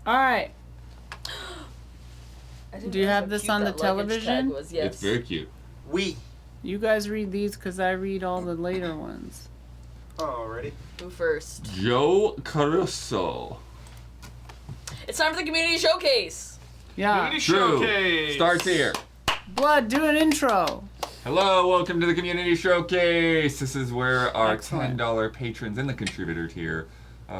All right. Do you have this on the television? Yes. It's very cute. You guys read these because I read all the later ones. Alrighty. Who first? Joe Caruso. It's time for the community showcase. Yeah. Community True. showcase. Starts here. Blood, do an intro. Hello, welcome to the Community Showcase. This is where our Excellent. $10 patrons in the contributor tier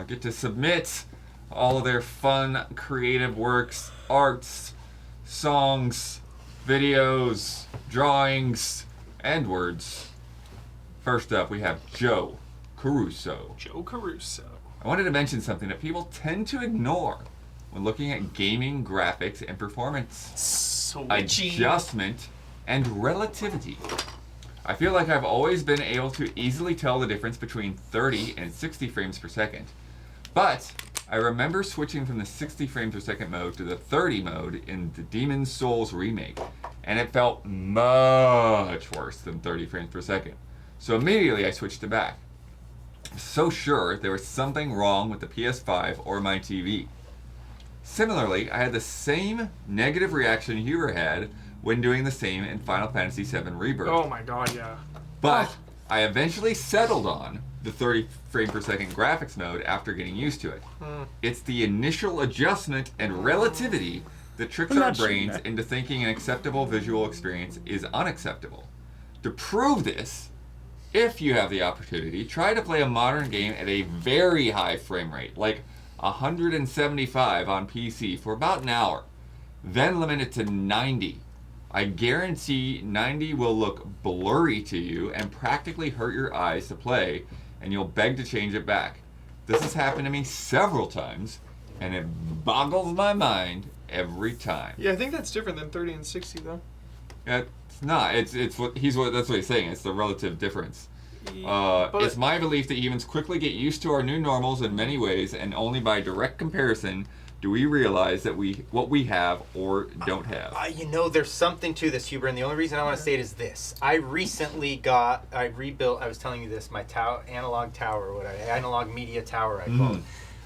get to submit all of their fun, creative works, arts, songs, videos, drawings, and words. First up, we have Joe Caruso. Joe Caruso. I wanted to mention something that people tend to ignore when looking at gaming graphics and performance. Switchy. Adjustment and relativity. I feel like I've always been able to easily tell the difference between 30 and 60 frames per second. But I remember switching from the 60 frames per second mode to the 30 mode in the Demon's Souls remake, and it felt much worse than 30 frames per second. So immediately I switched it back. So sure there was something wrong with the PS5 or my TV. Similarly, I had the same negative reaction Huber had when doing the same in Final Fantasy VII Rebirth. Oh my god, yeah. But I eventually settled on the 30 frame per second graphics mode after getting used to it. It's the initial adjustment and relativity that tricks our brains into thinking an acceptable visual experience is unacceptable. To prove this, if you have the opportunity, try to play a modern game at a very high frame rate, like 175 on PC for about an hour. Then limit it to 90. I guarantee 90 will look blurry to you and practically hurt your eyes to play, and you'll beg to change it back. This has happened to me several times, and it boggles my mind every time. Yeah, I think that's different than 30 and 60 though. It's not. It's that's what he's saying. It's the relative difference. But It's my belief that humans quickly get used to our new normals in many ways, and only by direct comparison do we realize that what we have or don't have. There's something to this, Huber, and the only reason I want to say it is this. I recently rebuilt, I was telling you this, my analog tower, analog media tower, I call it.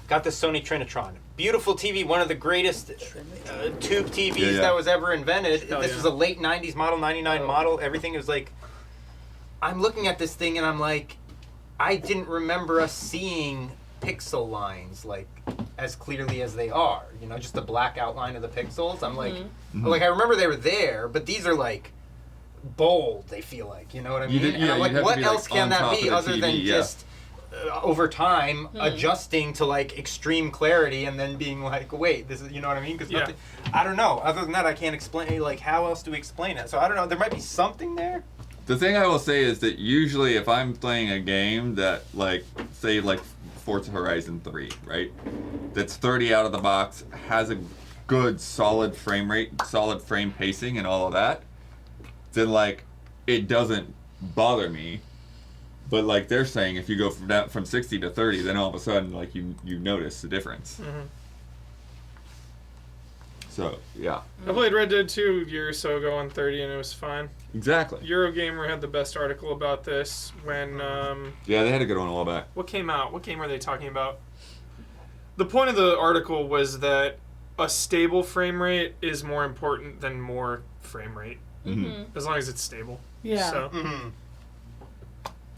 Got the Sony Trinitron. Beautiful TV, one of the greatest tube TVs that was ever invented. This was a late 90s model, 99 model. Everything was like... I'm looking at this thing and I'm like, I didn't remember us seeing pixel lines like as clearly as they are. Just the black outline of the pixels. I'm like, like I remember they were there, but these are like bold. They feel like, you know what I mean? And I'm like, what else can that be other than just over time adjusting to like extreme clarity and then being like, wait, this is, you know what I mean? Because I don't know. Other than that, I can't explain. Like, how else do we explain it? So I don't know. There might be something there. The thing I will say is that usually if I'm playing a game that, like, say, like Forza Horizon 3, right? That's 30 out of the box, has a good solid frame rate, solid frame pacing and all of that, then, like, it doesn't bother me. But, like they're saying, if you go from 60 to 30, then all of a sudden, like, you notice the difference. So, yeah. I played Red Dead 2 a year or so ago on 30 and it was fine. Exactly. Eurogamer had the best article about this when... yeah, they had a good one a while back. What came out? What game were they talking about? The point of the article was that a stable frame rate is more important than more frame rate. As long as it's stable. Yeah. So.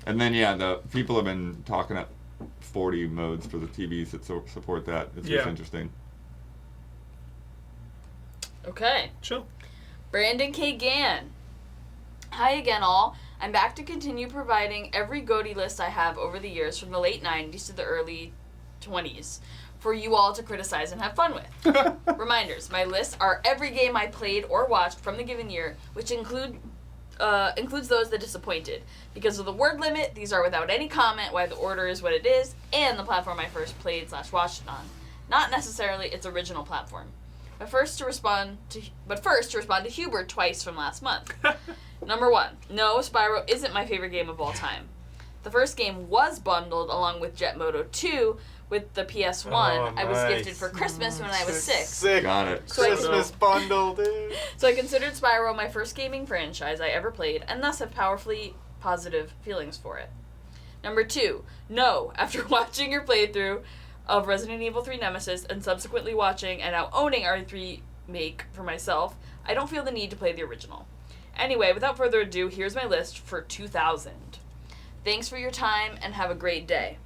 And then, the people have been talking up 40 modes for the TVs that support that. It's just interesting. Okay. Chill. Brandon K. Gann. Hi again, all. I'm back to continue providing every GOTY list I have over the years from the late 90s to the early 20s for you all to criticize and have fun with. Reminders. My lists are every game I played or watched from the given year, which includes those that disappointed. Because of the word limit, these are without any comment why the order is what it is, and the platform I first played/watched it on. Not necessarily its original platform. But first to respond to Hubert twice from last month. Number 1. No, Spyro isn't my favorite game of all time. The first game was bundled along with Jet Moto 2 with the PS1. I was gifted for Christmas when I was 6. Sick. Got it. So Christmas bundle, dude. So I considered Spyro my first gaming franchise I ever played, and thus have powerfully positive feelings for it. Number 2. No, after watching your playthrough of Resident Evil 3 Nemesis and subsequently watching and now owning RE3 Make for myself, I don't feel the need to play the original. Anyway, without further ado, here's my list for 2000. Thanks for your time and have a great day.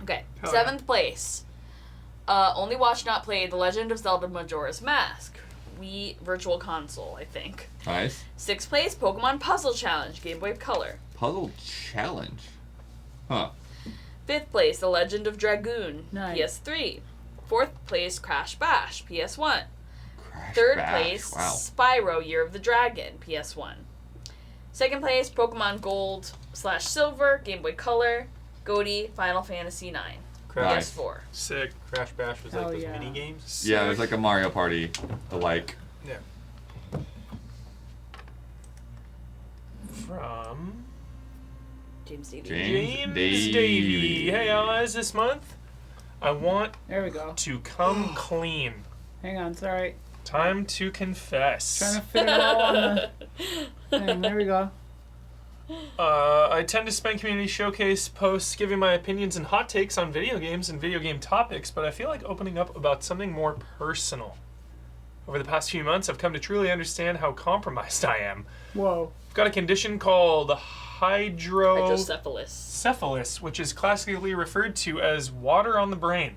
Okay, Hell yeah. 7th place. Only watched, not played, The Legend of Zelda Majora's Mask. Wii Virtual Console, I think. Nice. 6th place, Pokemon Puzzle Challenge, Game Boy Color. Puzzle challenge. Huh. 5th place, The Legend of Dragoon, Nice. PS3. 4th place, Crash Bash, PS1. Crash 3rd Bash. place, Wow. Spyro Year of the Dragon, PS1. 2nd place, Pokemon Gold / Silver, Game Boy Color. GOTY, Final Fantasy IX, Crash, PS4. Sick. Crash Bash was Hell like those yeah. mini games. Yeah, there's like a Mario Party, like. Yeah. From James Davey. James James Davey. Hey guys, this month I want There we go. to come clean. Hang on, sorry. Time to confess. Trying to fit it all on the thing. There we go. I tend to spend community showcase posts giving my opinions and hot takes on video games and video game topics, but I feel like opening up about something more personal. Over the past few months, I've come to truly understand how compromised I am. Whoa. I've got a condition called Hydrocephalus. hydrocephalus, which is classically referred to as water on the brain.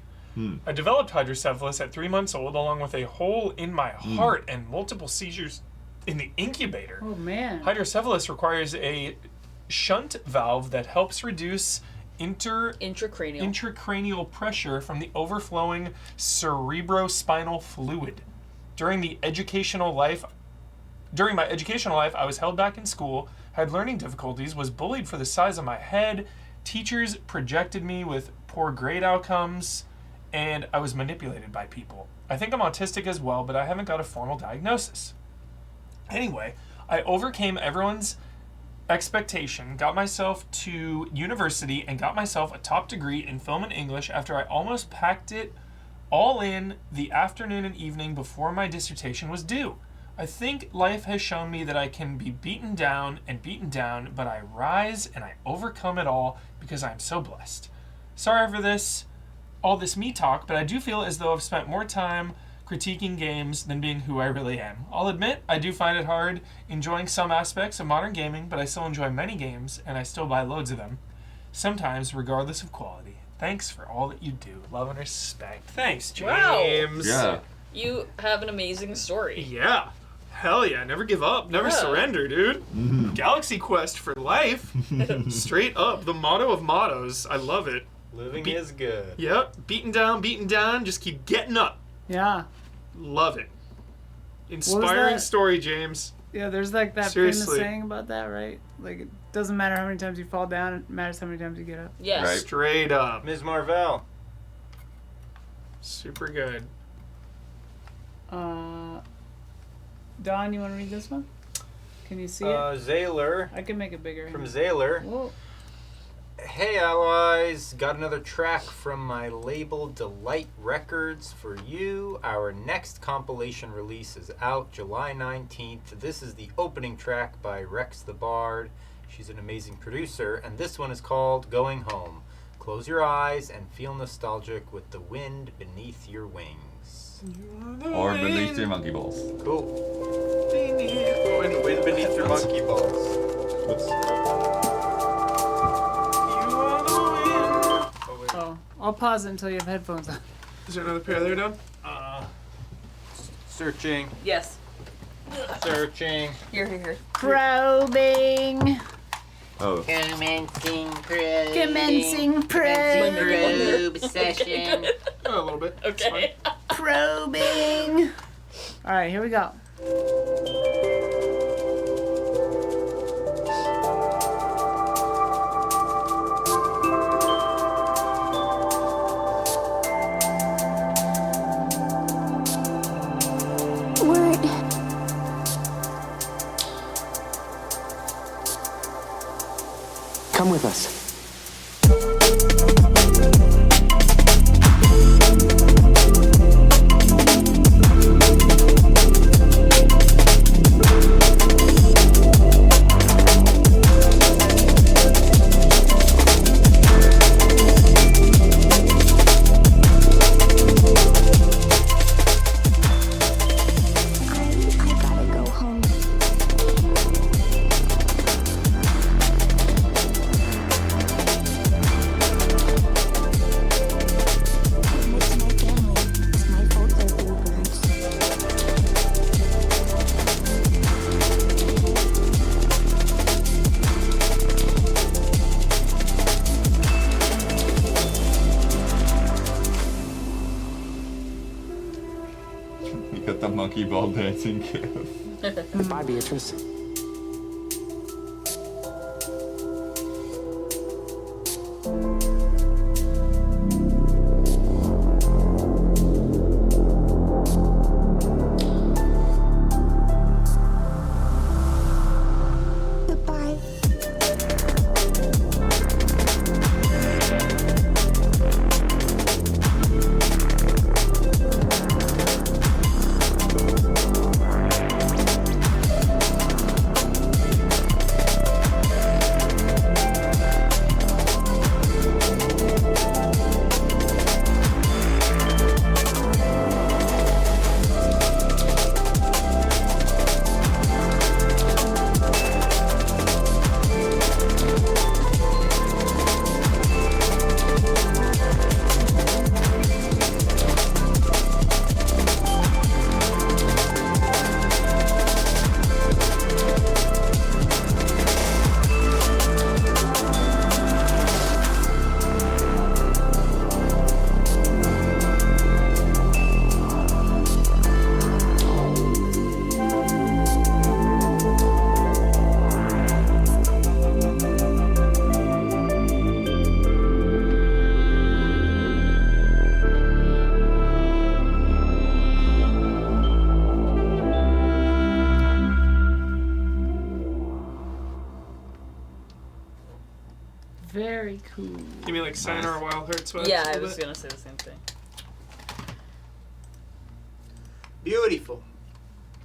I developed hydrocephalus at 3 months old, along with a hole in my heart and multiple seizures in the incubator. Oh, man. Hydrocephalus requires a shunt valve that helps reduce Intracranial. intracranial pressure from the overflowing cerebrospinal fluid. During my educational life, I was held back in school, had learning difficulties, was bullied for the size of my head, teachers projected me with poor grade outcomes, and I was manipulated by people. I think I'm autistic as well, but I haven't got a formal diagnosis. Anyway, I overcame everyone's expectation, got myself to university, and got myself a top degree in film and English after I almost packed it all in the afternoon and evening before my dissertation was due. I think life has shown me that I can be beaten down, but I rise and I overcome it all because I'm so blessed. Sorry for all this me talk, but I do feel as though I've spent more time critiquing games than being who I really am. I'll admit, I do find it hard enjoying some aspects of modern gaming, but I still enjoy many games, and I still buy loads of them. Sometimes, regardless of quality. Thanks for all that you do. Love and respect. Thanks, Wow. James. Yeah. You have an amazing story. Yeah. Hell yeah. Never give up. Never Yeah. surrender, dude. Galaxy Quest for life. Straight up. The motto of mottos. I love it. Living is good. Yep. Beaten down. Just keep getting up. Yeah. Love it. Inspiring that? story, James. Yeah, there's like that Seriously. famous saying about that, right? Like, it doesn't matter how many times you fall down, it matters how many times you get up. Yes. Right. Straight up. Ms. Marvell. Super good. Don, you want to read this one? Can you see it? Zaylor I can make it bigger. from Zaylor. Whoa. Hey allies, got another track from my label Delight Records for you. Our next compilation release is out July 19th. This is the opening track by Rex the Bard. She's an amazing producer, and this one is called Going Home. Close your eyes and feel nostalgic with the wind beneath your wings. Or beneath your monkey balls. Cool. Oh, and wind beneath your monkey balls. Whoops. Oh, wait. Oh, I'll pause it until you have headphones on. Is there another pair there, Don? Searching. Yes. Searching. Here. Probing. Oh. Commencing probe. Commencing probe. Probe session. Oh, a little bit. It's fine. Okay. Probing. All right, here we go. Word. Come with us. You got the monkey ball dancing gif. Bye, Beatrice. Goodbye. Very cool. You mean like Sayonara Wild Hearts vibes? Yeah, a I little was bit? gonna say the same thing. Beautiful.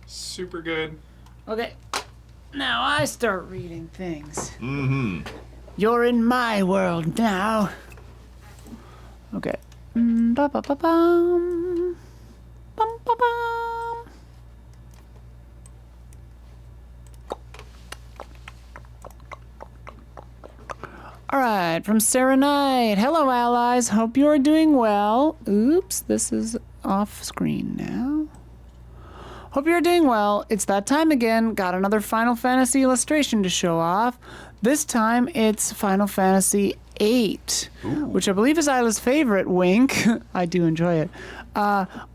Super good. Okay. Now I start reading things. Mm-hmm. You're in my world now. Okay. Ba-ba-ba-bum. Bum-ba-bum. All right, from Sarah Knight. Hello, allies. Hope you are doing well. Oops, this is off screen now. Hope you're doing well. It's that time again. Got another Final Fantasy illustration to show off. This time it's Final Fantasy VIII, which I believe is Isla's favorite. Wink. I do enjoy it.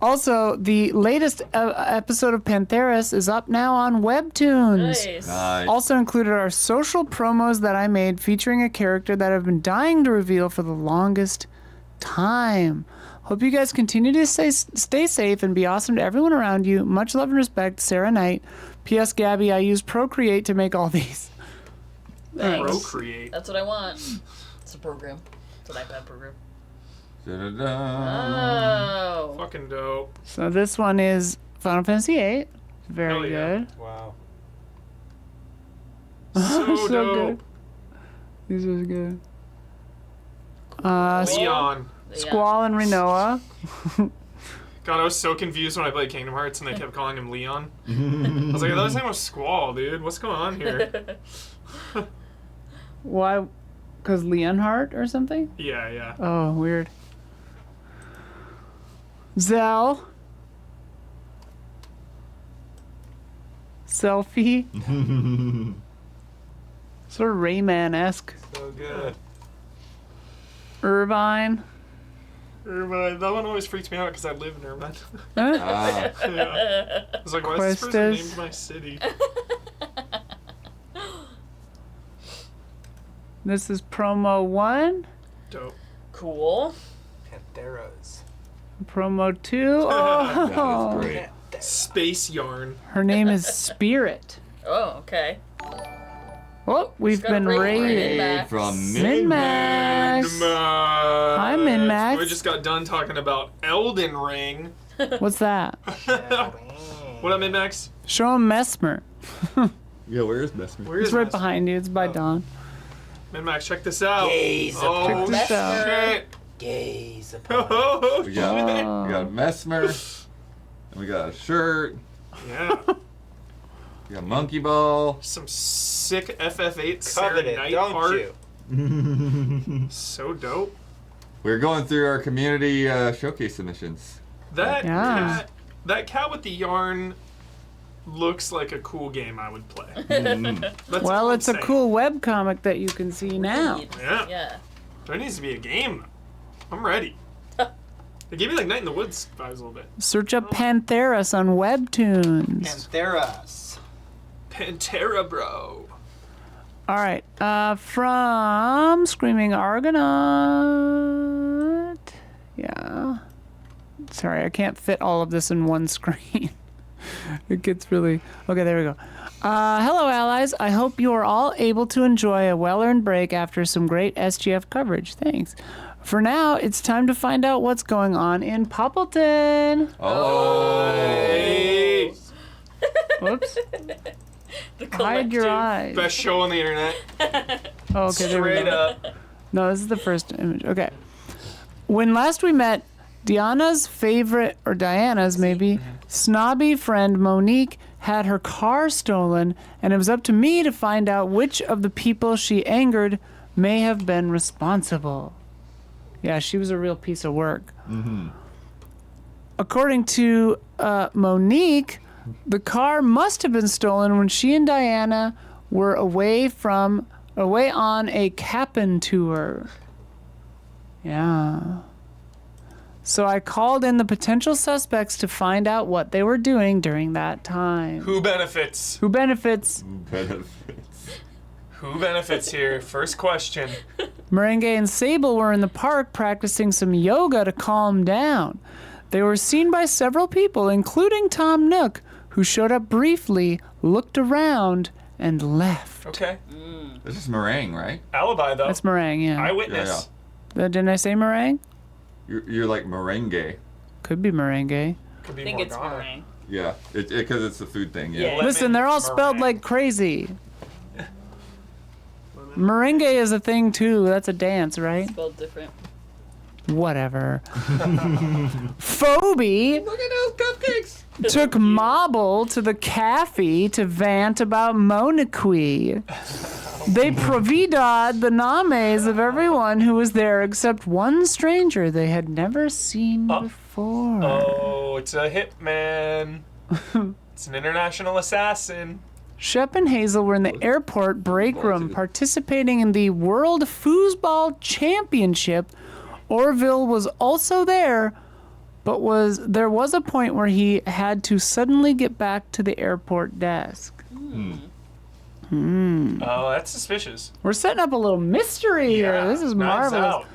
Also, the latest episode of Pantheris is up now on Webtoons. Nice. Nice. Also included are social promos that I made featuring a character that I've been dying to reveal for the longest time. Hope you guys continue to stay safe and be awesome to everyone around you. Much love and respect, Sarah Knight. P.S. Gabby, I use Procreate to make all these. Thanks. Procreate. That's what I want. It's a program. It's an iPad program. Da-da-da. Oh. Fucking dope. So this one is Final Fantasy VIII. Very Hell yeah. good. Wow. So, So dope. good. This is good. Leon. Yeah. Squall and Renoa. God, I was so confused when I played Kingdom Hearts and they kept calling him Leon. I was like, I thought his name was Squall, dude. What's going on here? Why? Because Leonhardt or something? Yeah, yeah. Oh, weird. Zell. Selfie. Sort of Rayman-esque. So good. Irvine. Irvine. That one always freaks me out because I live in Irvine. Huh? Ah, Yeah. I was like, why is this person Questas. named my city? This is promo 1. Dope. Cool. Pantheras. Promo 2. that Oh. is great. Space Yarn. Her name is Spirit. Oh, okay. Oh, we've got a been raid. raided. Max. From Min-Max. Hi, Min-Max. We just got done talking about Elden Ring. What's that? What up, Min-Max? Show him Mesmer. Yeah, where is Mesmer? Where It's is right Max? behind you. It's by Dawn. Min-Max, check this out. Gaze Oh, upon this out. shit. Gaze upon Oh, We got Oh. Mesmer, and we got a shirt. yeah. We got Monkey Ball. Some sick FF8 Sarah Coveted, Knight don't art. you? So dope. We're going through our community showcase submissions. That Yeah. cat with the yarn looks like a cool game I would play. Mm. That's Well, all I'm it's a saying. cool webcomic that you can see now. Read. Yeah. Yeah. There needs to be a game. I'm ready. It gave me like Night in the Woods vibes a little bit. Search up Pantheris on Webtoons. Pantheras. Pantera, bro. All right. From Screaming Argonaut. Yeah. Sorry, I can't fit all of this in one screen. It gets really... Okay, there we go. Hello, allies. I hope you are all able to enjoy a well-earned break after some great SGF coverage. Thanks. For now, it's time to find out what's going on in Poppleton. Oh. Hey. Whoops. The Hide your eyes. Best show on the internet. Oh, okay, there we Straight go. up. No, this is the first image. Okay. When last we met, Diana's favorite, or Diana's maybe, snobby friend Monique had her car stolen, and it was up to me to find out which of the people she angered may have been responsible. Yeah, she was a real piece of work. According to Monique, the car must have been stolen when she and Diana were away on a Cap'n tour. Yeah. So I called in the potential suspects to find out what they were doing during that time. Who benefits? Who benefits? Benefits. Who benefits here? First question. Merengue and Sable were in the park practicing some yoga to calm down. They were seen by several people, including Tom Nook, who showed up briefly, looked around, and left. Okay. This is meringue, right? Alibi though. That's Meringue, yeah. Eyewitness. Didn't I say Meringue? You're like merengue. Could be Merengue. Could be I think it's Morgana. meringue. Yeah, because it's the food thing. Yeah. Yeah. Listen, they're all spelled like crazy. Merengue is a thing too. That's a dance, right? Spelled different. Whatever. Phoebe Look at those cupcakes. took Mobble to the cafe to vant about Monaqui. They provided the names of everyone who was there except one stranger they had never seen before. Oh, it's a hitman. It's an international assassin. Shep and Hazel were in the airport break room participating in the World Foosball Championship. Orville was also there, but there was a point where he had to suddenly get back to the airport desk. Oh, that's suspicious. We're setting up a little mystery here. This is Knives marvelous.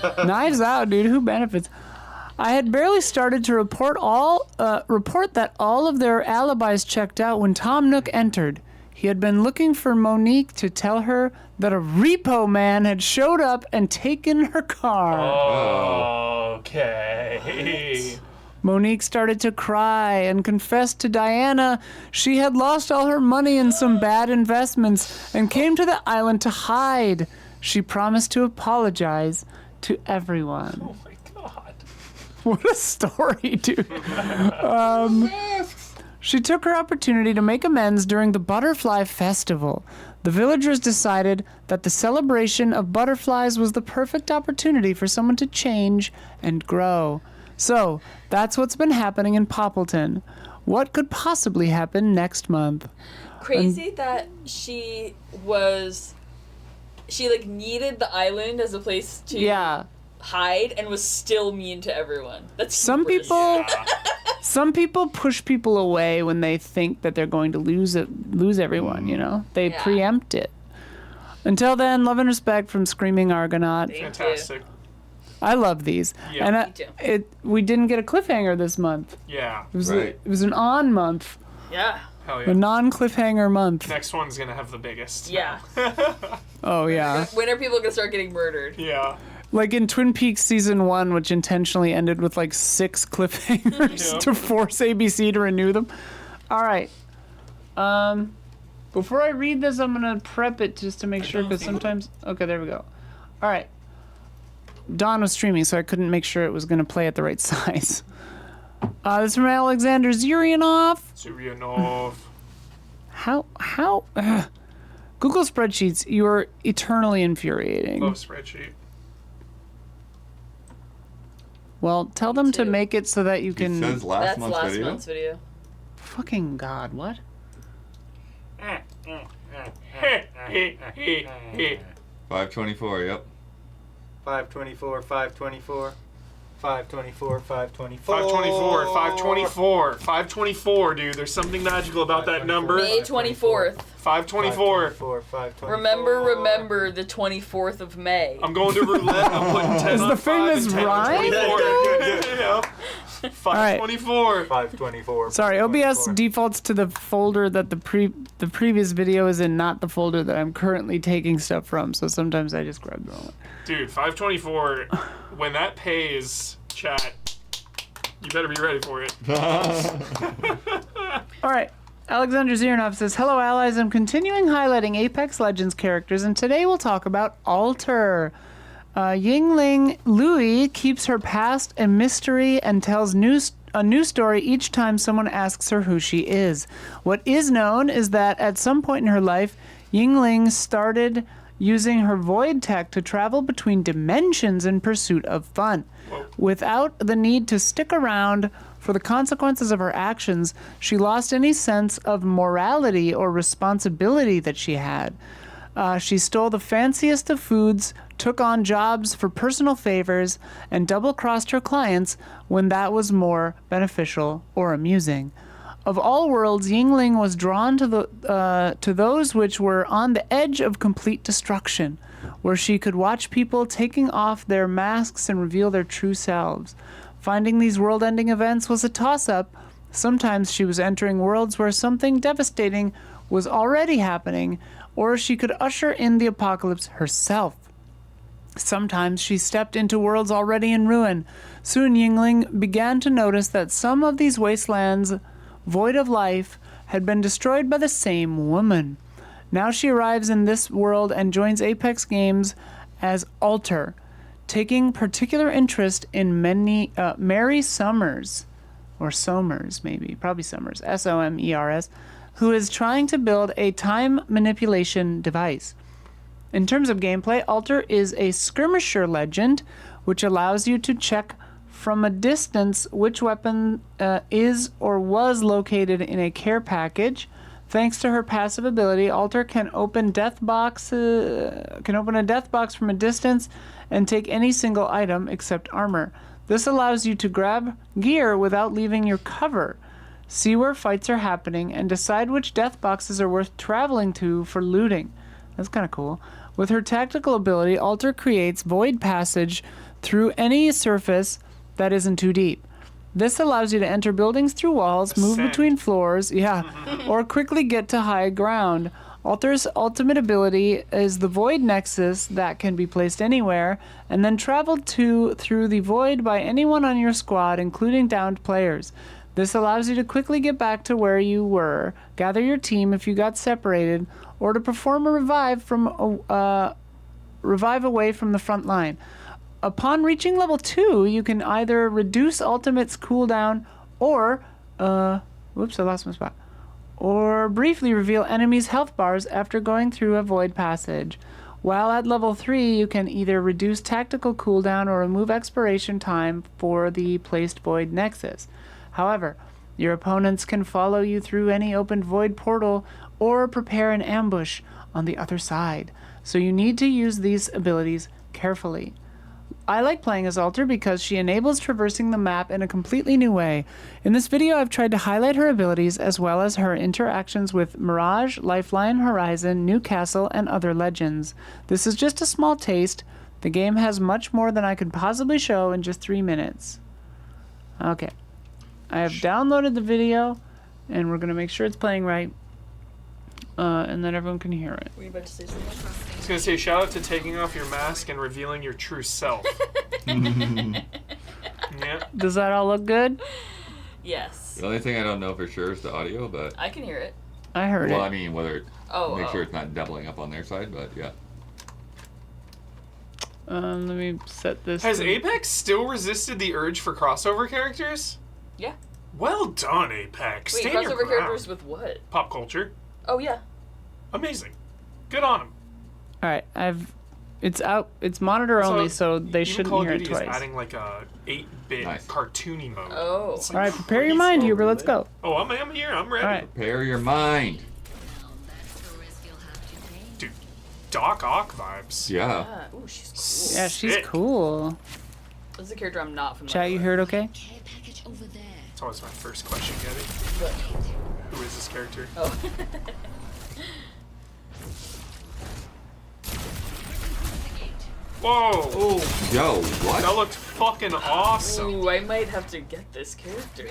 out. Knives out, dude. Who benefits? I had barely started to report that all of their alibis checked out when Tom Nook entered. He had been looking for Monique to tell her that a repo man had showed up and taken her car. Okay. Monique started to cry and confessed to Diana she had lost all her money in some bad investments and came to the island to hide. She promised to apologize to everyone. Oh my god. What a story, dude. She took her opportunity to make amends during the Butterfly Festival. The villagers decided that the celebration of butterflies was the perfect opportunity for someone to change and grow. So, that's what's been happening in Poppleton. What could possibly happen next month? Crazy that she like needed the island as a place to Yeah. hide and was still mean to everyone. That's Some super people some people push people away when they think that they're going to lose everyone, you know? They Yeah. preempt it. Until then, love and respect from Screaming Argonaut. Thank you. Fantastic. I love these. Yeah. And Me too. we didn't get a cliffhanger this month. Yeah. It was Right. it was an on month, Yeah. Hell a yeah. non-cliffhanger month. Next one's gonna have the biggest. Yeah. Oh yeah. When are people gonna start getting murdered? Yeah. Like in Twin Peaks season 1, which intentionally ended with like 6 cliffhangers Yep. to force ABC to renew them. All right. Before I read this, I'm gonna prep it just to make sure, because sometimes. Okay, there we go. All right. Dawn was streaming, so I couldn't make sure it was gonna play at the right size. This is from Alexander Zurianov. Zurianov. How? Google spreadsheets, you're eternally infuriating. Love spreadsheet. Well, tell them to too. make it so that you It can. says last That's month's last video. month's video. Fucking God, what? 524. Yep. 524, 524. 524, 524. 524, 524, 524, dude. There's something magical about that number. May 24th. 524. 524. Remember the 24th of May. I'm going to roulette. I'm putting 10 Is on the 5 and famous 10 on rhyme 24. going? 524. 524. Sorry, OBS defaults to the folder that the previous video is in, not the folder that I'm currently taking stuff from. So sometimes I just grab the wrong one. Dude, 524. When that pays, chat, you better be ready for it. All right. Alexander Zirinov says, "Hello, allies. I'm continuing highlighting Apex Legends characters, and today we'll talk about Alter. Yingling Lui keeps her past a mystery and tells a new story each time someone asks her who she is. What is known is that at some point in her life, Yingling started using her void tech to travel between dimensions in pursuit of fun. Without the need to stick around for the consequences of her actions, she lost any sense of morality or responsibility that she had. She stole the fanciest of foods, took on jobs for personal favors, and double-crossed her clients when that was more beneficial or amusing. Of all worlds, Yingling was drawn to those which were on the edge of complete destruction, where she could watch people taking off their masks and reveal their true selves. Finding these world-ending events was a toss-up. Sometimes she was entering worlds where something devastating was already happening, or she could usher in the apocalypse herself. Sometimes she stepped into worlds already in ruin. Soon Yingling began to notice that some of these wastelands, void of life, had been destroyed by the same woman. Now she arrives in this world and joins Apex Games as Alter, taking particular interest in Mary Summers, or Somers maybe, probably Summers, Somers, who is trying to build a time manipulation device. In terms of gameplay, Alter is a skirmisher legend, which allows you to check from a distance which weapon is or was located in a care package. Thanks to her passive ability, Alter can open a death box from a distance and take any single item except armor. This allows you to grab gear without leaving your cover, see where fights are happening, and decide which death boxes are worth traveling to for looting. That's kind of cool. With her tactical ability, Alter creates void passage through any surface that isn't too deep. This allows you to enter buildings through walls, move between floors, or quickly get to high ground. Alter's ultimate ability is the Void Nexus that can be placed anywhere and then traveled to through the void by anyone on your squad, including downed players. This allows you to quickly get back to where you were, gather your team if you got separated, or to perform a revive away from the front line. Upon reaching level 2, you can either reduce Ultimate's cooldown or, whoops, I lost my spot. Or briefly reveal enemies' health bars after going through a void passage. While at level 3, you can either reduce tactical cooldown or remove expiration time for the placed void nexus. However, your opponents can follow you through any opened void portal or prepare an ambush on the other side, so you need to use these abilities carefully. I like playing as Alter because she enables traversing the map in a completely new way. In this video, I've tried to highlight her abilities as well as her interactions with Mirage, Lifeline, Horizon, Newcastle, and other legends. This is just a small taste. The game has much more than I could possibly show in just 3 minutes. Okay. I have downloaded the video, and we're going to make sure it's playing right, and then everyone can hear it. Were you about to say something? I was going to say, shout out to taking off your mask and revealing your true self. Yeah. Does that all look good? Yes. The only thing I don't know for sure is the audio, but I can hear it. I heard well, it. I mean, whether make sure it's not doubling up on their side, but yeah. Let me set this. Has Apex still resisted the urge for crossover characters? Yeah. Well done, Apex. Wait, Stand your crossover ground. characters with what? Pop culture. Oh, yeah. Amazing. Good on them. All right, it's out. It's monitor only, so they even shouldn't Call of hear it Duty is twice. adding like a 8-bit Nice. cartoony mode. Oh. It's All right, like prepare your crazy. mind, Huber. Let's go. Oh, I'm here. I'm ready. All right. Prepare your mind. Dude, Doc Ock vibes. Yeah. Ah, ooh, she's cool. Yeah, she's Sick. cool. This is a character I'm not familiar Chat, you with. heard okay? Care package over there. It's always my first question, Gabby. Who is this character? Oh. Whoa! Oh. Yo, what? That looked fucking awesome. Ooh, I might have to get this character.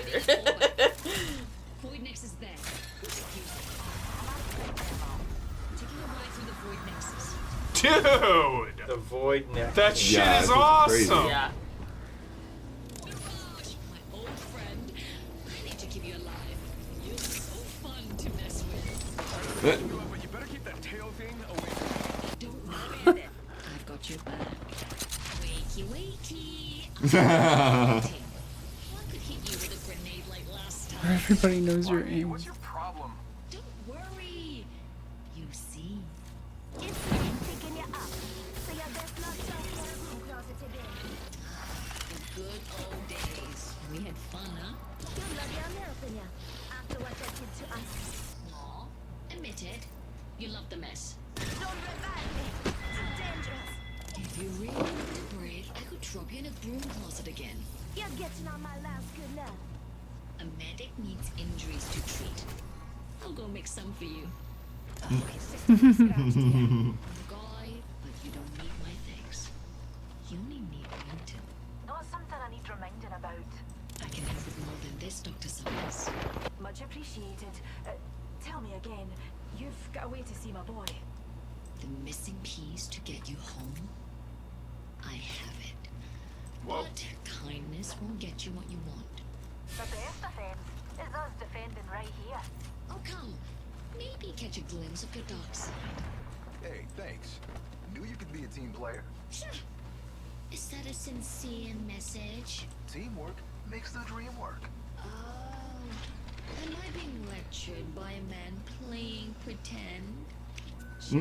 Void Nexus there. Taking a ride through the Void Nexus. Dude! The Void Nexus. That shit Yeah, is this is crazy. awesome! Yeah. Gosh, my old friend. I need to keep you alive. You're so fun to mess with. But you better keep that tail thing away from me. Don't worry. I've got your back. Wakey, wakey. I could hit you with a grenade like last time. Everybody knows your aim. What's your problem? Don't worry. You see. It's been picking you up. So you best not talk in a room closet again. The good old days. We had fun, huh? You love your helping you. After what you did to us. Aw, admit it. You love the mess. Don't revive me. Too dangerous. If you really want to break, I could drop you in a broom closet again. You're getting on my last good love. A medic needs injuries to treat. I'll go make some for you. Oh, it's just a scratch, dear. Guy, but you don't need my thanks. You only need me to. Not something I need reminding about. I can help with more than this, Dr. Summers. Much appreciated. Tell me again, you've got a way to see my boy. The missing piece to get you home? I have it. Whoa. But kindness won't get you what you want. The best defense is us defending right here. Oh, come. Maybe catch a glimpse of your dark side. Hey, thanks. Knew you could be a team player. Sure. Is that a sincere message? Teamwork makes the dream work. Oh. Am I being lectured by a man playing pretend?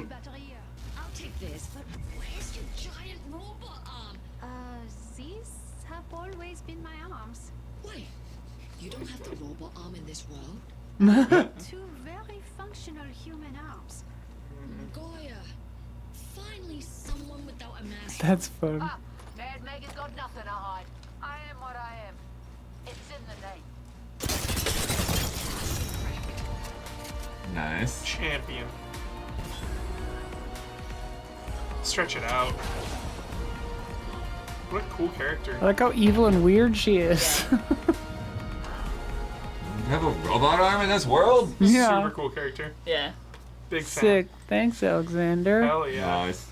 Battery here. I'll take this, but where's your giant robot arm? These have always been my arms. Wait, you don't have the robot arm in this world? Two very functional human arms. Goya, finally someone without a mask. That's fun. Mad Meg has got nothing to hide. I am what I am. It's in the name. Nice. Champion. Stretch it out. What a cool character. I like how evil and weird she is. You have a robot arm in this world? Yeah. Super cool character. Yeah. Big fan. Sick. Thanks, Alexander. Hell yeah. Nice.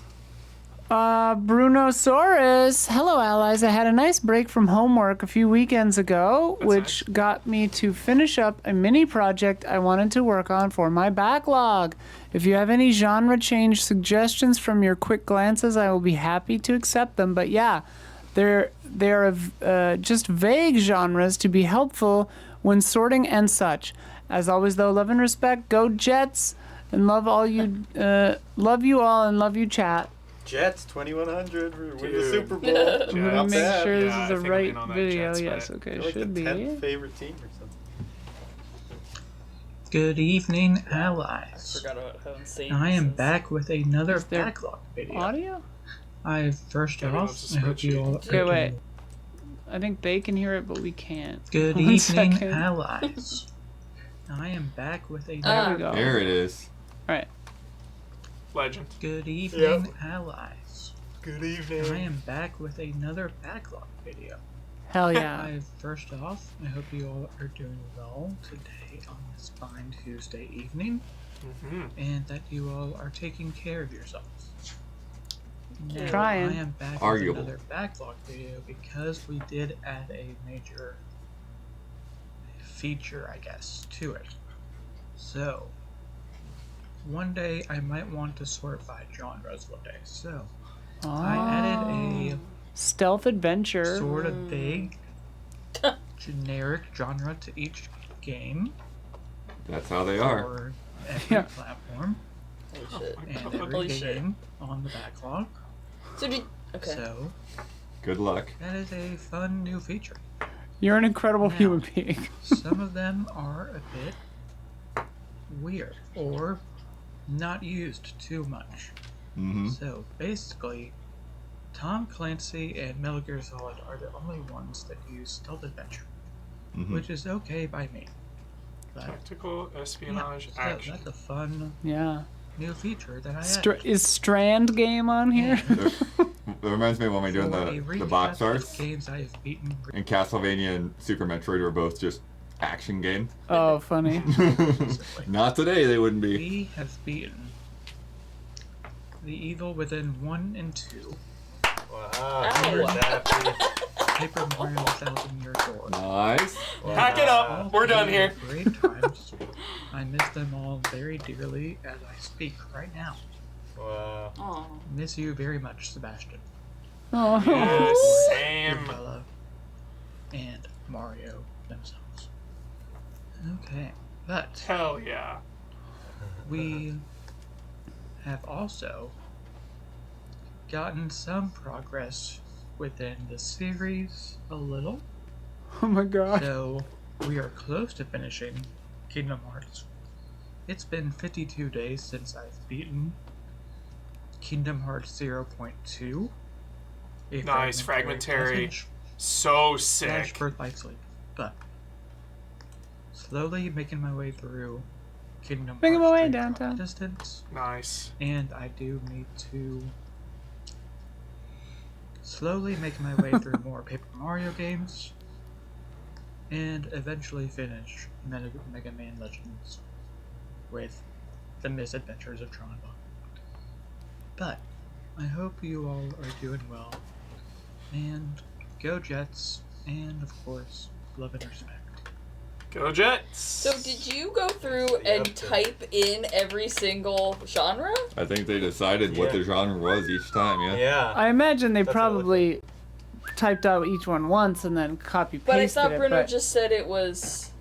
Brunosaurus. Hello, allies. I had a nice break from homework a few weekends ago, That's which got me to finish up a mini project I wanted to work on for my backlog. If you have any genre change suggestions from your quick glances, I will be happy to accept them. But yeah, they're just vague genres to be helpful when sorting and such. As always, though, love and respect. Go Jets, and love all you. Love you all, and love you, chat. Jets 2100 win the Dude. Super Bowl. I'm gonna Not make bad. sure Yeah, this I is the think I'm right in on that video. Jets Yes, bet. okay, They're like should the be. 10th favorite team or something. Good evening, I allies. forgot about how insane I am this is. back with another Is there backlog video. Audio? First Kevin off, loves a I hope you all are Okay, wait. doing I think they can hear it, but we can't. Good One evening, second. allies. I am back with There another. we go. There it is. Legend. Good evening, allies. Good I evening. am back with another backlog video. Hell yeah. First off, I hope you all are doing well today on this fine Tuesday evening, Mm-hmm. and that you all are taking care of yourselves. Now, Trying. I am back Arguable. with another backlog video because we did add a major feature, I guess, to it. So, one day I might want to sort by genres one day. So, I added Stealth a adventure. sort of vague, generic genre to each game That's how they are. for every Yeah. platform Holy shit. and every Holy shit. game on the backlog. So did okay. So, Good luck. that is a fun new feature. You're an incredible Now. human being. Some of them are a bit weird or not used too much. Mm-hmm. So basically, Tom Clancy and Metal Gear Solid are the only ones that use stealth adventure, which is okay by me. But, Tactical espionage action. That's a fun Yeah. new feature that I added. Is Strand game on here? It reminds me when we're doing For a the recap box of arts. games I have beaten. And Castlevania and Super Metroid were both just action games. Oh, funny. Not today, they wouldn't be. We have beaten The Evil Within 1 and 2. Wow, Huber's happy. Paper Mario Thousand Year Door. Nice. Pack it up. We're done here. Great times. I miss them all very dearly as I speak right now. Wow. Aw. Miss you very much, Sebastian. Oh. Yes, Sam. Bella and Mario themselves. Okay, but Hell yeah. we have also gotten some progress within the series a little. Oh my god. So we are close to finishing Kingdom Hearts. It's been 52 days since I've beaten Kingdom Hearts 0.2. a Nice, fragmentary. passage So slash sick. Birth by Sleep. But slowly making my way through Kingdom Making my Hearts way 3 Drop downtown. Distance. Nice. And I do need to slowly make my way through more Paper Mario games and eventually finish Mega Man Legends with the Misadventures of Tron. But I hope you all are doing well, and go Jets, and of course, love and respect. Go Jets. So did you go through and type in every single genre? I think they decided what the genre was each time, yeah? Yeah. I imagine they probably typed out each one once and then copy pasted But I thought it. Bruno but just said it was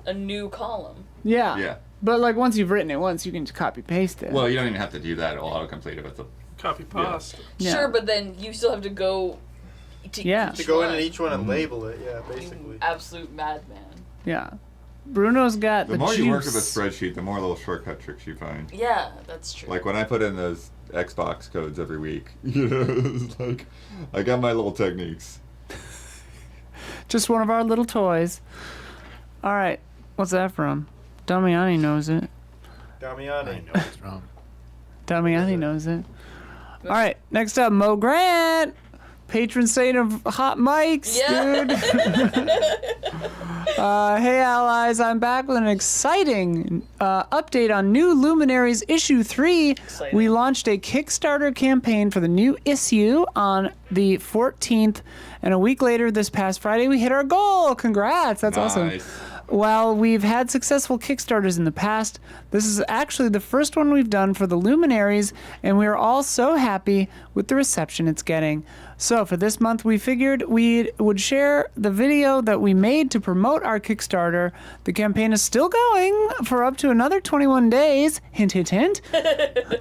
a new column. yeah. Yeah. But like once you've written it once, you can just copy paste it. Well, you don't even have to do that. It'll autocomplete if it's a... Copy paste. Yeah. Sure, but then you still have to go to Yeah. each To go in one. and each one and label it, yeah, basically. Absolute madman. Yeah. Bruno's got The the more juice. you work with a spreadsheet, the more little shortcut tricks you find. Yeah, that's true. Like when I put in those Xbox codes every week, you know, it's like I got my little techniques. Just one of our little toys. All right. What's that from? Damiani knows it. Damiani. What's wrong? Damiani knows it. All right. Next up, Mo Grant. Patron saint of hot mics, Yeah. dude. Hey, allies. I'm back with an exciting update on New Luminaries Issue 3. Exciting. We launched a Kickstarter campaign for the new issue on the 14th. And a week later, this past Friday, we hit our goal. Congrats. That's awesome. Nice. While we've had successful Kickstarters in the past, this is actually the first one we've done for the Luminaries, and we are all so happy with the reception it's getting. So for this month, we figured we would share the video that we made to promote our Kickstarter. The campaign is still going for up to another 21 days. Hint, hint, hint.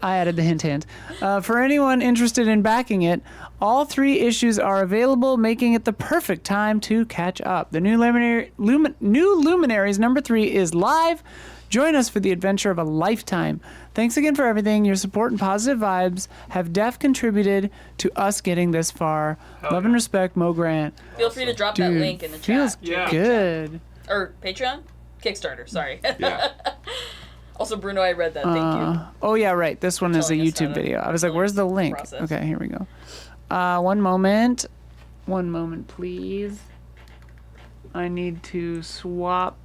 I added the hint, hint. For anyone interested in backing it, all 3 issues are available, making it the perfect time to catch up. The new Luminaries number 3 is live. Join us for the adventure of a lifetime. Thanks again for everything. Your support and positive vibes have contributed to us getting this far. Love and respect, Mo Grant. Feel free to drop that Dude, link in the feels chat. Yeah. good. Or Patreon? Kickstarter, sorry. Yeah. Also, Bruno, I read that. Thank you. Oh yeah, right. This one is a Telling us how YouTube to video. I was like, "Where's the link?" process. Okay, here we go. One moment. One moment, please. I need to swap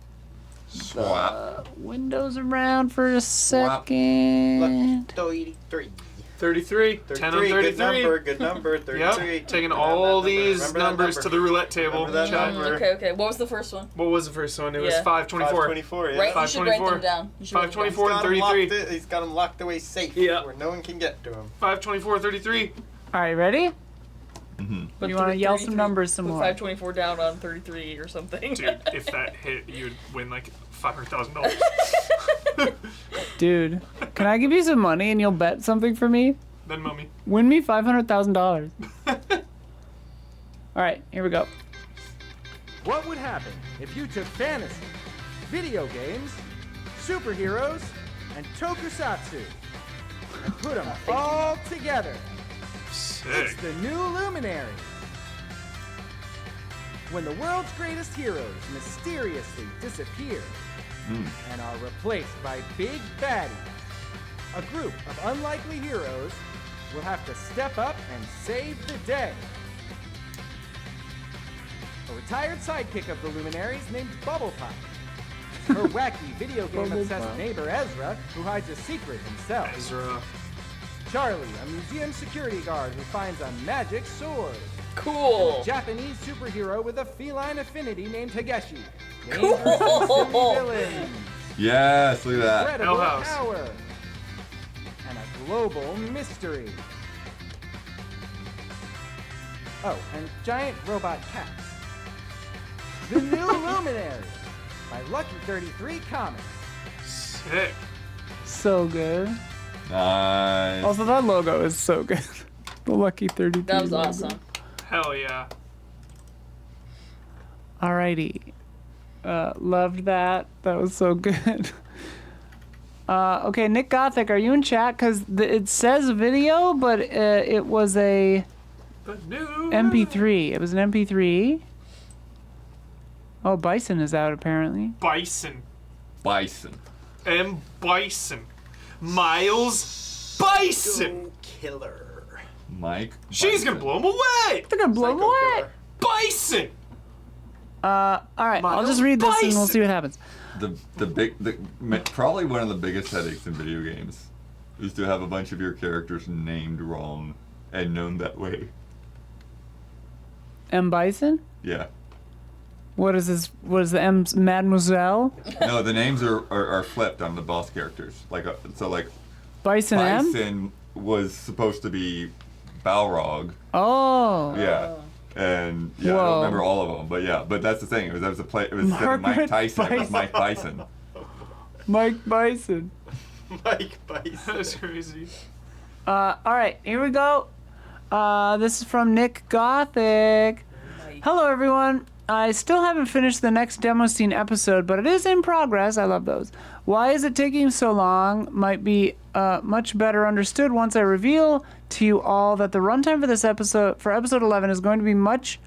windows around for a second. 33. 33. 10 on 33. Good number, good number. 33. Yep. Taking all these Remember that numbers number. to the roulette table. Remember that Chat. number. Okay. What was the first one? What was the first one? It was Yeah. 524. 524, yeah. Right, you should write 524. them down. You should write them down. 524 and 33. He's got them locked away safe Yeah. where no one can get to him. 524, 33. All right, ready? But You want to yell some 33 numbers some put more? 524 down on 33 or something. Dude, if that hit, you'd win like $500,000. Dude, can I give you some money and you'll bet something for me? Then mummy. Win me $500,000. All right, here we go. What would happen if you took fantasy, video games, superheroes, and tokusatsu and put them all together? Sick. It's the new Luminary. When the world's greatest heroes mysteriously disappear and are replaced by big baddies, a group of unlikely heroes will have to step up and save the day. A retired sidekick of the Luminaries named Bubble Pop. Her wacky video game-obsessed neighbor Ezra, who hides a secret himself. Ezra. Charlie, a museum security guard who finds a magic sword. Cool. And a Japanese superhero with a feline affinity named Tageshi. Cool. Dangerous villains. Yes, look at that. Incredible Hell House. power. And a global mystery. Oh, and giant robot cats. The new Luminary by Lucky 33 Comics. Sick. So good. Nice. Also, that logo is so good. The Lucky 33. That was logo. awesome. Hell yeah. Alrighty. Loved that. That was so good. Okay, Nick Gothic, are you in chat? Because it says video, but it was a The new MP3. It was an MP3. Oh, Bison is out apparently. Bison. Bison. M. Bison. Miles Bison. Killer. Mike. She's gonna blow him away. They're gonna blow him Psycho away. killer. Bison. All right, I'll Miles just read this and we'll Bison. see what happens. Probably one of the biggest headaches in video games is to have a bunch of your characters named wrong and known that way. M. Bison? Yeah. What is this? What is the M? Mademoiselle? No, the names are flipped on the boss characters. Like Bison M? Bison was supposed to be Balrog. Oh. Yeah. And I Whoa. don't remember all of them, but yeah, but that's the thing. It was instead of Mike Margaret Tyson, it was Bison. Mike Bison. Mike Bison. Mike Bison. That's crazy. All right, here we go. This is from Nick Gothic. Hello, everyone. I still haven't finished the next demo scene episode, but it is in progress. I love those. Why is it taking so long? Might be much better understood once I reveal to you all that the runtime for this episode, for episode 11, is going to be much.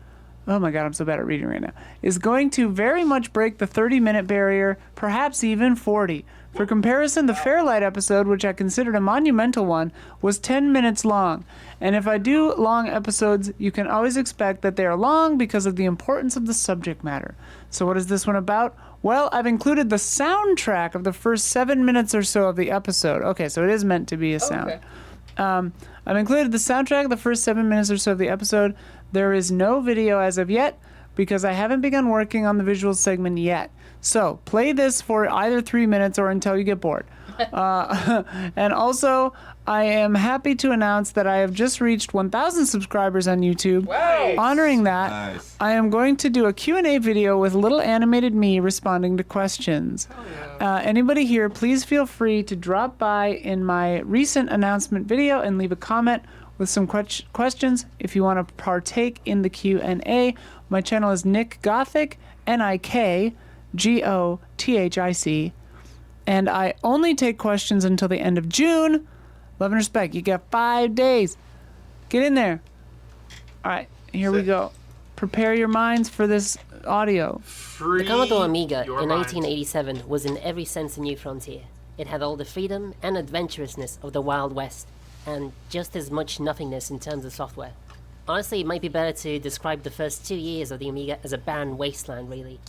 Oh my God, I'm so bad at reading right now. Is going to very much break the 30-minute barrier, perhaps even 40. For comparison, the Fairlight episode, which I considered a monumental one, was 10 minutes long. And if I do long episodes, you can always expect that they are long because of the importance of the subject matter. So what is this one about? Well, I've included the soundtrack of the first 7 minutes or so of the episode. Okay, so it is meant to be a sound. Okay. I've included the soundtrack of the first 7 minutes or so of the episode. There is no video as of yet because I haven't begun working on the visual segment yet. So play this for either 3 minutes or until you get bored. And also, I am happy to announce that I have just reached 1,000 subscribers on YouTube. Wow. Honoring that, Nice. I am going to do a Q&A video with little animated me responding to questions. Anybody here, please feel free to drop by in my recent announcement video and leave a comment with some questions if you want to partake in the Q&A. My channel is Nick Gothic, NIKGOTHIC, and I only take questions until the end of June. Love and respect. You got 5 days. Get in there. All right, here we go. Prepare your minds for this audio. Free The Commodore Amiga your in mind. 1987 was in every sense a new frontier. It had all the freedom and adventurousness of the Wild West, and just as much nothingness in terms of software. Honestly, it might be better to describe the first 2 years of the Amiga as a barren wasteland, really.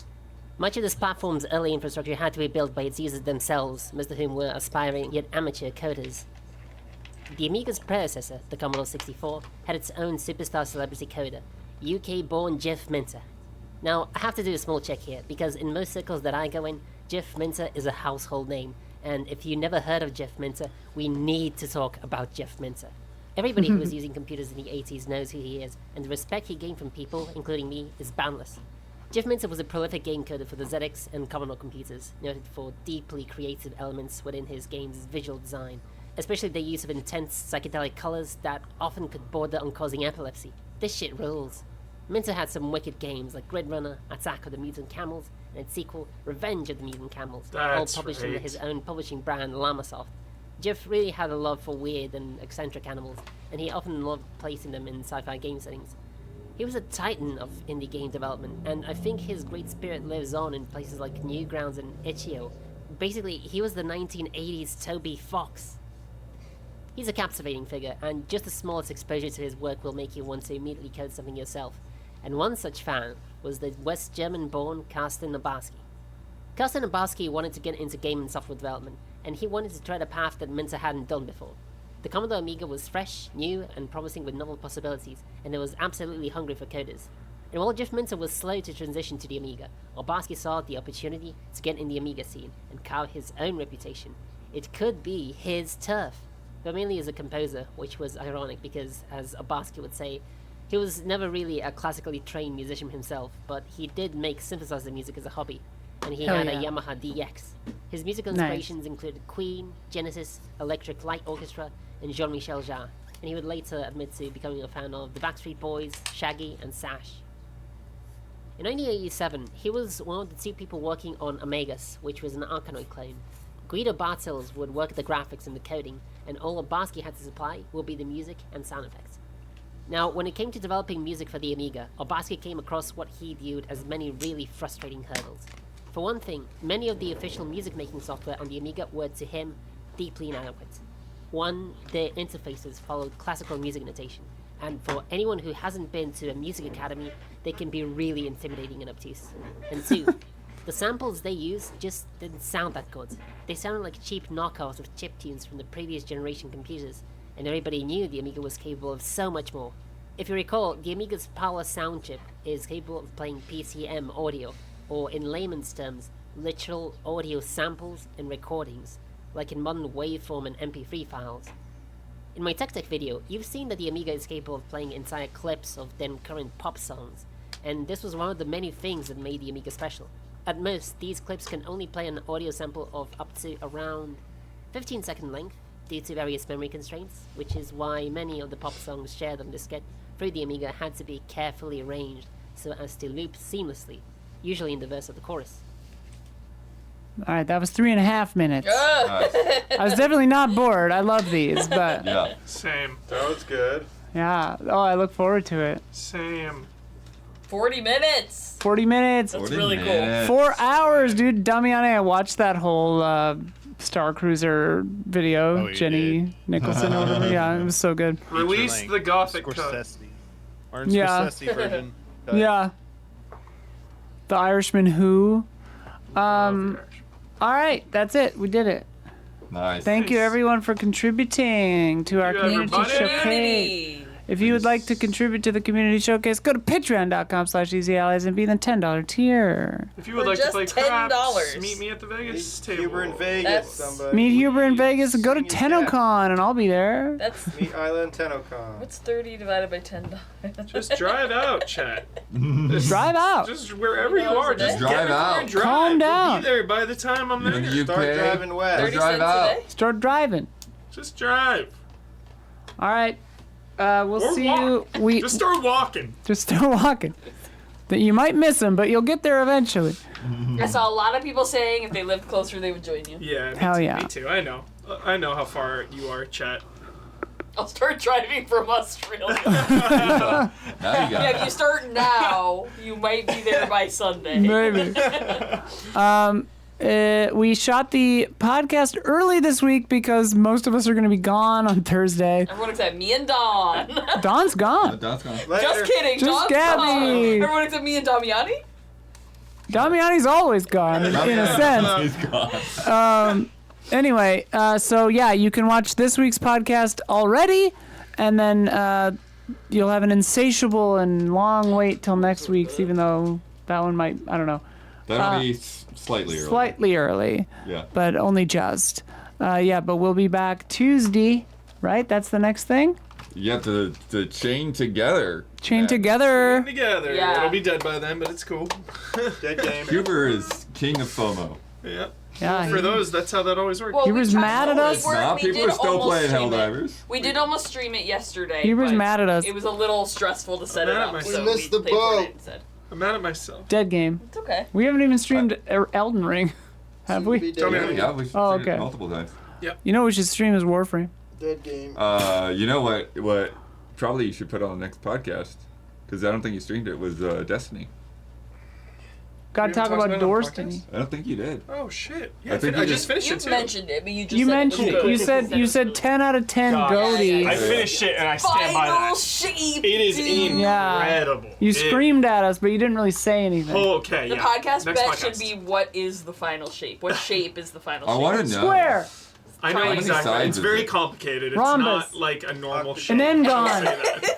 Much of this platform's early infrastructure had to be built by its users themselves, most of whom were aspiring yet amateur coders. The Amiga's predecessor, the Commodore 64, had its own superstar celebrity coder, UK-born Jeff Minter. Now, I have to do a small check here, because in most circles that I go in, Jeff Minter is a household name, and if you never heard of Jeff Minter, we need to talk about Jeff Minter. Everybody who was using computers in the 80s knows who he is, and the respect he gained from people, including me, is boundless. Jeff Minter was a prolific game coder for the ZX and Commodore computers, noted for deeply creative elements within his game's visual design, especially the use of intense psychedelic colors that often could border on causing epilepsy. This shit rules. Minter had some wicked games like Grid Runner, Attack of the Mutant Camels, and its sequel, Revenge of the Mutant Camels, all That's published right. under his own publishing brand, Lamasoft. Jeff really had a love for weird and eccentric animals, and he often loved placing them in sci-fi game settings. He was a titan of indie game development, and I think his great spirit lives on in places like Newgrounds and Itch.io. Basically, he was the 1980s Toby Fox. He's a captivating figure, and just the smallest exposure to his work will make you want to immediately code something yourself. And one such fan was the West German-born Carsten Nabarski. Carsten Nabarski wanted to get into game and software development, and he wanted to tread a path that Minter hadn't done before. The Commodore Amiga was fresh, new, and promising with novel possibilities, and it was absolutely hungry for coders. And while Jeff Minter was slow to transition to the Amiga, Nabarski saw the opportunity to get in the Amiga scene and carve his own reputation. It could be his turf, but mainly as a composer, which was ironic because, as Nabarski would say, he was never really a classically trained musician himself, but he did make synthesizer music as a hobby, and he had a Yamaha DX. His musical inspirations included Queen, Genesis, Electric Light Orchestra, and Jean-Michel Jarre, and he would later admit to becoming a fan of the Backstreet Boys, Shaggy, and Sash. In 1987, he was one of the two people working on Amegas, which was an Arkanoid clone. Guido Bartels would work the graphics and the coding, and all Nabarski had to supply would be the music and sound effects. Now, when it came to developing music for the Amiga, Nabarski came across what he viewed as many really frustrating hurdles. For one thing, many of the official music-making software on the Amiga were, to him, deeply inadequate. One, their interfaces followed classical music notation, and for anyone who hasn't been to a music academy, they can be really intimidating and obtuse. And two, the samples they used just didn't sound that good. They sounded like cheap knockoffs of chiptunes from the previous generation computers, and everybody knew the Amiga was capable of so much more. If you recall, the Amiga's power sound chip is capable of playing PCM audio, or in layman's terms, literal audio samples and recordings, like in modern waveform and MP3 files. In my Tech video, you've seen that the Amiga is capable of playing entire clips of then current pop songs, and this was one of the many things that made the Amiga special. At most, these clips can only play an audio sample of up to around 15-second length, due to various memory constraints, which is why many of the pop songs shared on diskette through the Amiga had to be carefully arranged so as to loop seamlessly, usually in the verse of the chorus. Alright, that was 3.5 minutes. Nice. I was definitely not bored. I love these, but Yeah. Same. That was good. yeah. Oh, I look forward to it. Same. 40 minutes. 40 minutes. That's 40 really cool. minutes. 4 hours, dude. Damiani, I watched that whole Star Cruiser video. Oh, you Jenny did? Nicholson or whatever. Yeah, it was so good. Release Feature-length the Gothic cut. Scorsese. Or Yeah. Scorsese version. cut. Yeah. The Irishman Who. All right, that's it. We did it. Nice. Thank you, everyone, for contributing to our you, community everybody. showcase. Community. If you would like to contribute to the community showcase, go to patreon.com/easyallies and be in the $10 tier. If you would For like to just play $10. craps, meet me at the Vegas table. Huber in Vegas. That's- Somebody. Meet Huber in Vegas and go to Sing his death. TennoCon, and I'll be there. That's Meet Isla and TennoCon. what's 30 divided by $10? Just drive out, chat. Drive out. Just wherever you are, just Drive get in the car out. and drive. Calm We'll down. be there by the time I'm You're in there. the UK. Start driving west. Go 30 drive cents out. a day? Start driving. Just drive. All right. We'll Or see walk. you. Just start walking. Just start walking. That you might miss them, but you'll get there eventually. I saw a lot of people saying if they lived closer, they would join you. Yeah. Hell me, yeah. Me too. I know. I know how far you are, chat. I'll start driving from Australia. Now you got Yeah, if you start now, you might be there by Sunday. Maybe. We shot the podcast early this week because most of us are going to be gone on Thursday. Everyone except me and Dawn. Dawn's gone. That's gone. Just kidding. Just Dawn's Gabby. gone. Everyone except me and Damiani. Damiani's always gone, in a sense. He's gone. Anyway, so yeah, you can watch this week's podcast already, and then you'll have an insatiable and long wait till next week's, even though that one might, I don't know, That'll be slightly early. slightly early, Yeah. but only just. Yeah, but we'll be back Tuesday, right? That's the next thing? You have to chain together. Chain Yeah. together. Together. Yeah. It'll be dead by then, but it's cool. Dead game. Huber is king of FOMO. Yeah. Yeah, For he- those, that's how that always works. Well, He we was tried- mad at we us. were- Nah, we people did are still almost playing stream it. Helldivers. We did almost stream it yesterday. He was but mad at us. It was a little stressful to set I'm it mad at up. myself. So We missed the played Fortnite boat. instead. I'm mad at myself. Dead game. It's okay. We haven't even streamed Elden Ring, have we? Tell me how Yeah, we Oh, streamed it okay. multiple times. You know what we should stream is Warframe. Dead game. You know what? What probably you should put on the next podcast, because I don't think you streamed it. Was Destiny. Gotta talk about Dorstony. I don't think you did. Oh shit! I think you just finished it too. mentioned it, but you just You said mentioned it was good. you said 10 out of 10 God. Goaty. I finished it and I stand by Final that. shape. It is dude. incredible. You It- screamed at us, but you didn't really say anything. Oh, okay. The yeah. podcast Next bet podcast. should be what is the final shape? What shape is the final I shape? want to know. Square. I know How many exactly. sides It's is very it? complicated. It's Rhombus. not like a normal shape. An I'll Engon. say that.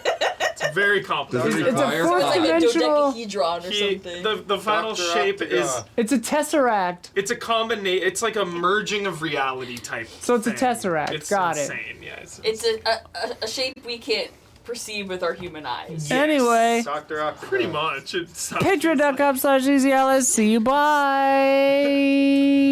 It's very complicated. Does it It's a require fourth It's like a dimensional. dodecahedron or something. The final Dr. shape is Octagon. It's a tesseract. it's a combination. It's like a merging of reality type. So it's a thing. tesseract. It's Got it. insane. Yeah. It's a shape we can't perceive with our human eyes. Yes. Anyway, Dr. Octagon. Pretty much. It's patreon.com/easyls. See you. Bye.